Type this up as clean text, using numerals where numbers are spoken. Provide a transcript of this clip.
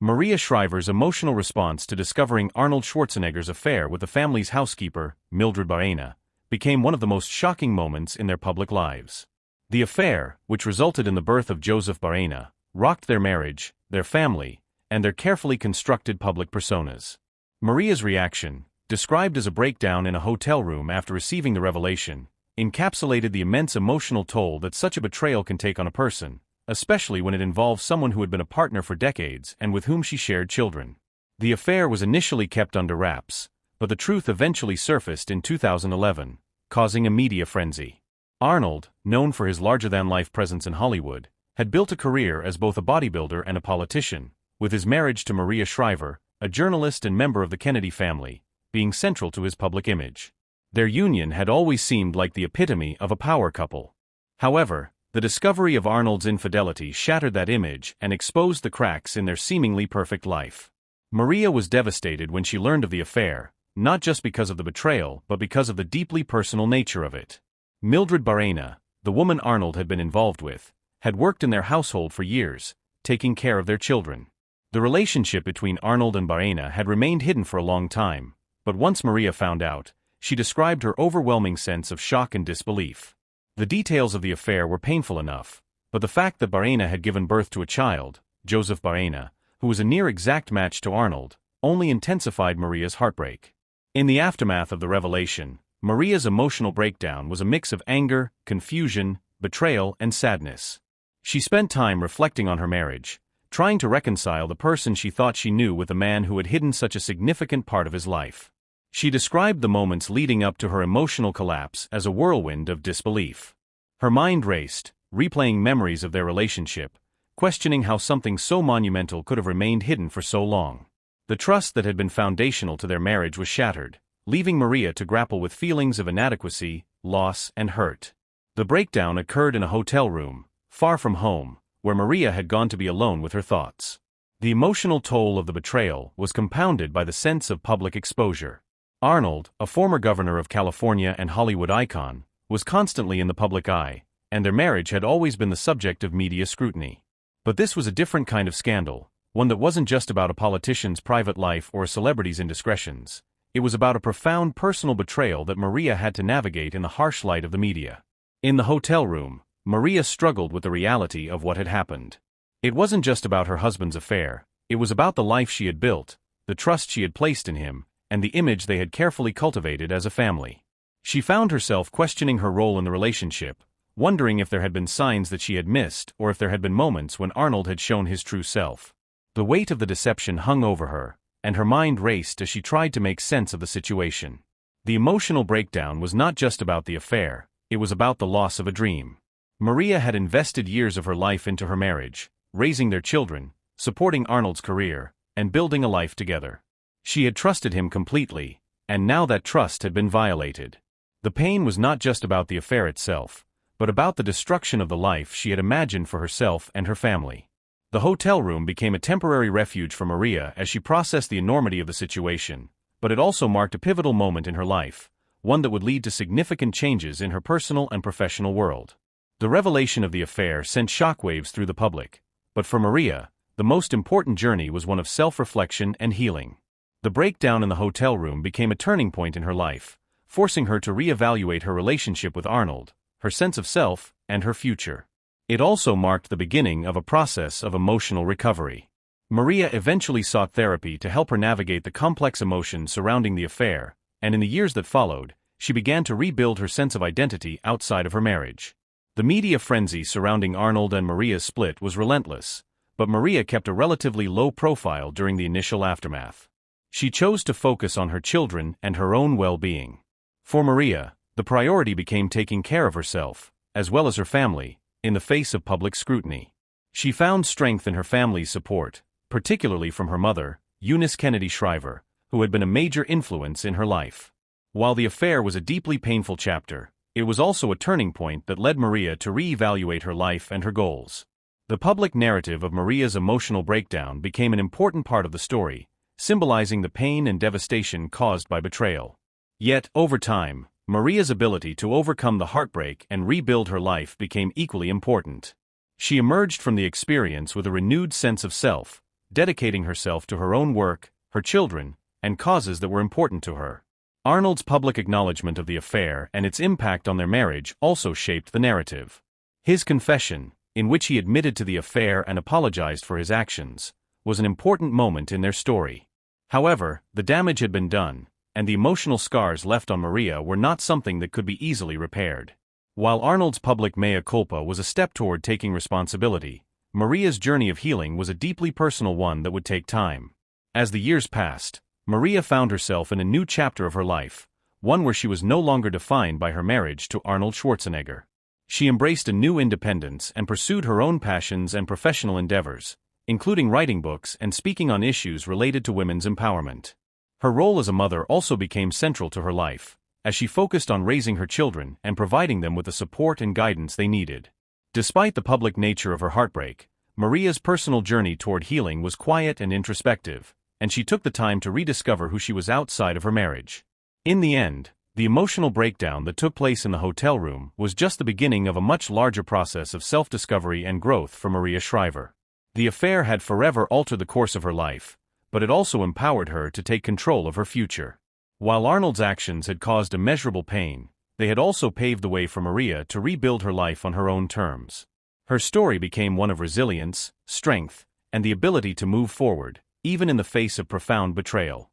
Maria Shriver's emotional response to discovering Arnold Schwarzenegger's affair with the family's housekeeper, Mildred Barrena, became one of the most shocking moments in their public lives. The affair, which resulted in the birth of Joseph Barrena, rocked their marriage, their family, and their carefully constructed public personas. Maria's reaction, described as a breakdown in a hotel room after receiving the revelation, encapsulated the immense emotional toll that such a betrayal can take on a person, especially when it involves someone who had been a partner for decades and with whom she shared children. The affair was initially kept under wraps, but the truth eventually surfaced in 2011, causing a media frenzy. Arnold, known for his larger-than-life presence in Hollywood, had built a career as both a bodybuilder and a politician, with his marriage to Maria Shriver, a journalist and member of the Kennedy family, being central to his public image. Their union had always seemed like the epitome of a power couple. However, the discovery of Arnold's infidelity shattered that image and exposed the cracks in their seemingly perfect life. Maria was devastated when she learned of the affair, not just because of the betrayal but because of the deeply personal nature of it. Mildred Barrena, the woman Arnold had been involved with, had worked in their household for years, taking care of their children. The relationship between Arnold and Barrena had remained hidden for a long time, but once Maria found out, she described her overwhelming sense of shock and disbelief. The details of the affair were painful enough, but the fact that Barrena had given birth to a child, Joseph Barrena, who was a near-exact match to Arnold, only intensified Maria's heartbreak. In the aftermath of the revelation, Maria's emotional breakdown was a mix of anger, confusion, betrayal, and sadness. She spent time reflecting on her marriage, trying to reconcile the person she thought she knew with the man who had hidden such a significant part of his life. She described the moments leading up to her emotional collapse as a whirlwind of disbelief. Her mind raced, replaying memories of their relationship, questioning how something so monumental could have remained hidden for so long. The trust that had been foundational to their marriage was shattered, leaving Maria to grapple with feelings of inadequacy, loss, and hurt. The breakdown occurred in a hotel room, far from home, where Maria had gone to be alone with her thoughts. The emotional toll of the betrayal was compounded by the sense of public exposure. Arnold, a former governor of California and Hollywood icon, was constantly in the public eye, and their marriage had always been the subject of media scrutiny. But this was a different kind of scandal, one that wasn't just about a politician's private life or a celebrity's indiscretions. It was about a profound personal betrayal that Maria had to navigate in the harsh light of the media. In the hotel room, Maria struggled with the reality of what had happened. It wasn't just about her husband's affair, it was about the life she had built, the trust she had placed in him, and the image they had carefully cultivated as a family. She found herself questioning her role in the relationship, wondering if there had been signs that she had missed or if there had been moments when Arnold had shown his true self. The weight of the deception hung over her, and her mind raced as she tried to make sense of the situation. The emotional breakdown was not just about the affair, it was about the loss of a dream. Maria had invested years of her life into her marriage, raising their children, supporting Arnold's career, and building a life together. She had trusted him completely, and now that trust had been violated. The pain was not just about the affair itself, but about the destruction of the life she had imagined for herself and her family. The hotel room became a temporary refuge for Maria as she processed the enormity of the situation, but it also marked a pivotal moment in her life, one that would lead to significant changes in her personal and professional world. The revelation of the affair sent shockwaves through the public, but for Maria, the most important journey was one of self-reflection and healing. The breakdown in the hotel room became a turning point in her life, forcing her to reevaluate her relationship with Arnold, her sense of self, and her future. It also marked the beginning of a process of emotional recovery. Maria eventually sought therapy to help her navigate the complex emotions surrounding the affair, and in the years that followed, she began to rebuild her sense of identity outside of her marriage. The media frenzy surrounding Arnold and Maria's split was relentless, but Maria kept a relatively low profile during the initial aftermath. She chose to focus on her children and her own well-being. For Maria, the priority became taking care of herself, as well as her family, in the face of public scrutiny. She found strength in her family's support, particularly from her mother, Eunice Kennedy Shriver, who had been a major influence in her life. While the affair was a deeply painful chapter, it was also a turning point that led Maria to re-evaluate her life and her goals. The public narrative of Maria's emotional breakdown became an important part of the story, symbolizing the pain and devastation caused by betrayal. Yet, over time, Maria's ability to overcome the heartbreak and rebuild her life became equally important. She emerged from the experience with a renewed sense of self, dedicating herself to her own work, her children, and causes that were important to her. Arnold's public acknowledgement of the affair and its impact on their marriage also shaped the narrative. His confession, in which he admitted to the affair and apologized for his actions, was an important moment in their story. However, the damage had been done, and the emotional scars left on Maria were not something that could be easily repaired. While Arnold's public mea culpa was a step toward taking responsibility, Maria's journey of healing was a deeply personal one that would take time. As the years passed, Maria found herself in a new chapter of her life, one where she was no longer defined by her marriage to Arnold Schwarzenegger. She embraced a new independence and pursued her own passions and professional endeavors, including writing books and speaking on issues related to women's empowerment. Her role as a mother also became central to her life, as she focused on raising her children and providing them with the support and guidance they needed. Despite the public nature of her heartbreak, Maria's personal journey toward healing was quiet and introspective, and she took the time to rediscover who she was outside of her marriage. In the end, the emotional breakdown that took place in the hotel room was just the beginning of a much larger process of self-discovery and growth for Maria Shriver. The affair had forever altered the course of her life, but it also empowered her to take control of her future. While Arnold's actions had caused immeasurable pain, they had also paved the way for Maria to rebuild her life on her own terms. Her story became one of resilience, strength, and the ability to move forward, even in the face of profound betrayal.